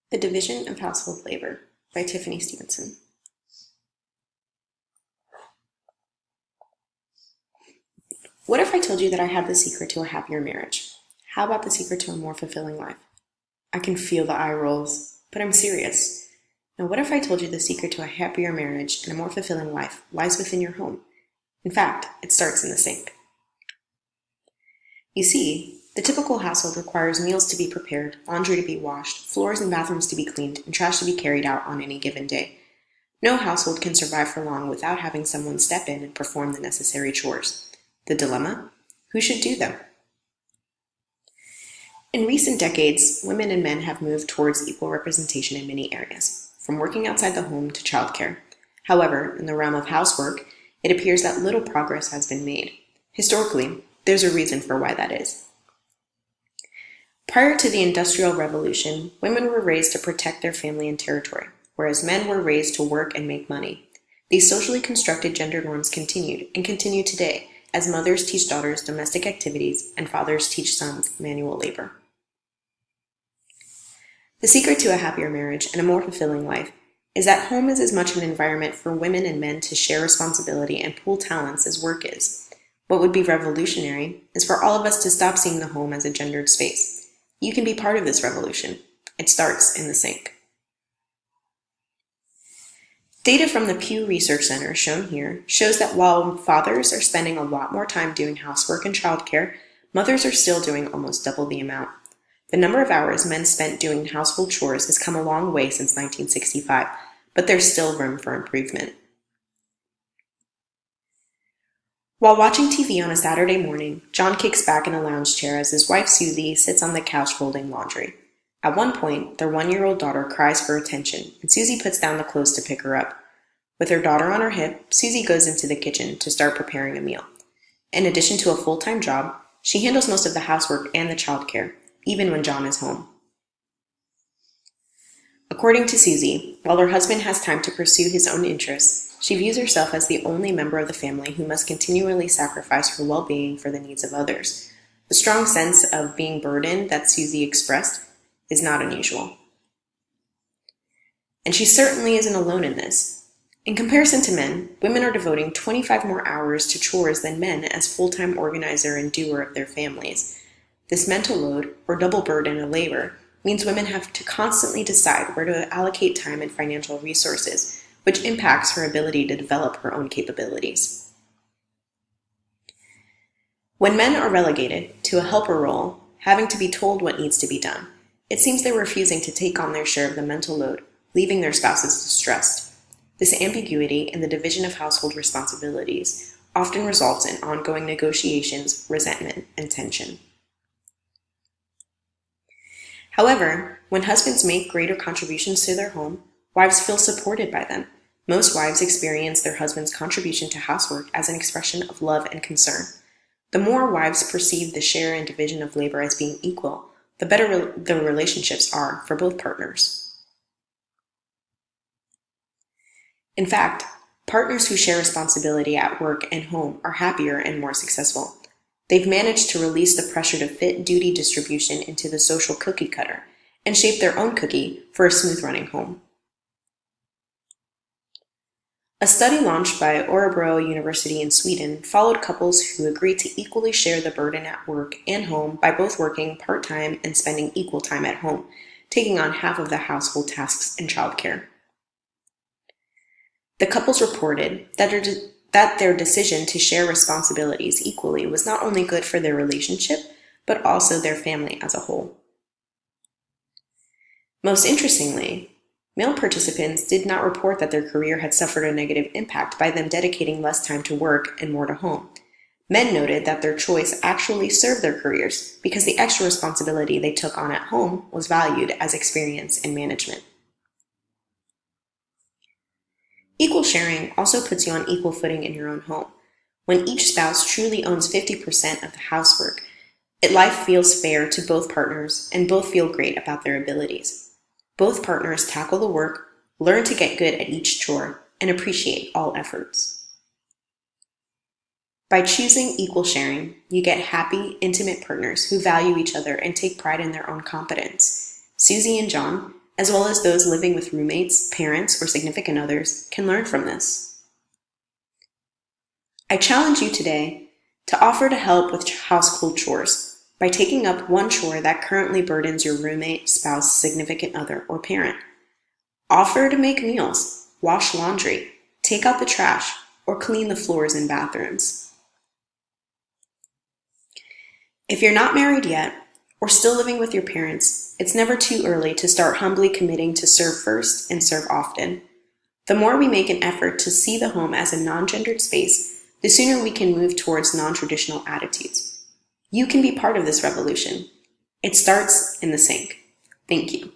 The Division of Household Labor by Tiffany Stevenson. What if I told you that I have the secret to a happier marriage? How about the secret to a more fulfilling life? I can feel the eye rolls, but I'm serious. Now, what if I told you the secret to a happier marriage and a more fulfilling life lies within your home? In fact, it starts in the sink. You see, the typical household requires meals to be prepared, laundry to be washed, floors and bathrooms to be cleaned, and trash to be carried out on any given day. No household can survive for long without having someone step in and perform the necessary chores. The dilemma? Who should do them? In recent decades, women and men have moved towards equal representation in many areas, from working outside the home to childcare. However, in the realm of housework, it appears that little progress has been made. Historically, there's a reason for why that is. Prior to the Industrial Revolution, women were raised to protect their family and territory, whereas men were raised to work and make money. These socially constructed gender norms continued and continue today as mothers teach daughters domestic activities and fathers teach sons manual labor. The secret to a happier marriage and a more fulfilling life is that home is as much an environment for women and men to share responsibility and pool talents as work is. What would be revolutionary is for all of us to stop seeing the home as a gendered space. You can be part of this revolution. It starts in the sink. Data from the Pew Research Center, shown here, shows that while fathers are spending a lot more time doing housework and childcare, mothers are still doing almost double the amount. The number of hours men spent doing household chores has come a long way since 1965, but there's still room for improvement. While watching TV on a Saturday morning, John kicks back in a lounge chair as his wife Susie sits on the couch folding laundry. At one point, their 1-year-old daughter cries for attention, and Susie puts down the clothes to pick her up. With her daughter on her hip, Susie goes into the kitchen to start preparing a meal. In addition to a full-time job, she handles most of the housework and the childcare, even when John is home. According to Susie, while her husband has time to pursue his own interests, she views herself as the only member of the family who must continually sacrifice her well-being for the needs of others. The strong sense of being burdened that Susie expressed is not unusual. And she certainly isn't alone in this. In comparison to men, women are devoting 25 more hours to chores than men as full-time organizer and doer of their families. This mental load, or double burden of labor, means women have to constantly decide where to allocate time and financial resources, which impacts her ability to develop her own capabilities. When men are relegated to a helper role, having to be told what needs to be done, it seems they're refusing to take on their share of the mental load, leaving their spouses distressed. This ambiguity in the division of household responsibilities often results in ongoing negotiations, resentment, and tension. However, when husbands make greater contributions to their home, wives feel supported by them. Most wives experience their husband's contribution to housework as an expression of love and concern. The more wives perceive the share and division of labor as being equal, the better the relationships are for both partners. In fact, partners who share responsibility at work and home are happier and more successful. They've managed to release the pressure to fit duty distribution into the social cookie cutter and shape their own cookie for a smooth-running home. A study launched by Örebro University in Sweden followed couples who agreed to equally share the burden at work and home by both working part-time and spending equal time at home, taking on half of the household tasks and childcare. The couples reported that their decision to share responsibilities equally was not only good for their relationship, but also their family as a whole. Most interestingly, male participants did not report that their career had suffered a negative impact by them dedicating less time to work and more to home. Men noted that their choice actually served their careers because the extra responsibility they took on at home was valued as experience and management. Equal sharing also puts you on equal footing in your own home. When each spouse truly owns 50% of the housework, life feels fair to both partners and both feel great about their abilities. Both partners tackle the work, learn to get good at each chore, and appreciate all efforts. By choosing equal sharing, you get happy, intimate partners who value each other and take pride in their own competence. Susie and John as well as those living with roommates, parents, or significant others, can learn from this. I challenge you today to offer to help with household chores by taking up one chore that currently burdens your roommate, spouse, significant other, or parent. Offer to make meals, wash laundry, take out the trash, or clean the floors in bathrooms. If you're not married yet, or still living with your parents, it's never too early to start humbly committing to serve first and serve often. The more we make an effort to see the home as a non-gendered space, the sooner we can move towards non-traditional attitudes. You can be part of this revolution. It starts in the sink. Thank you.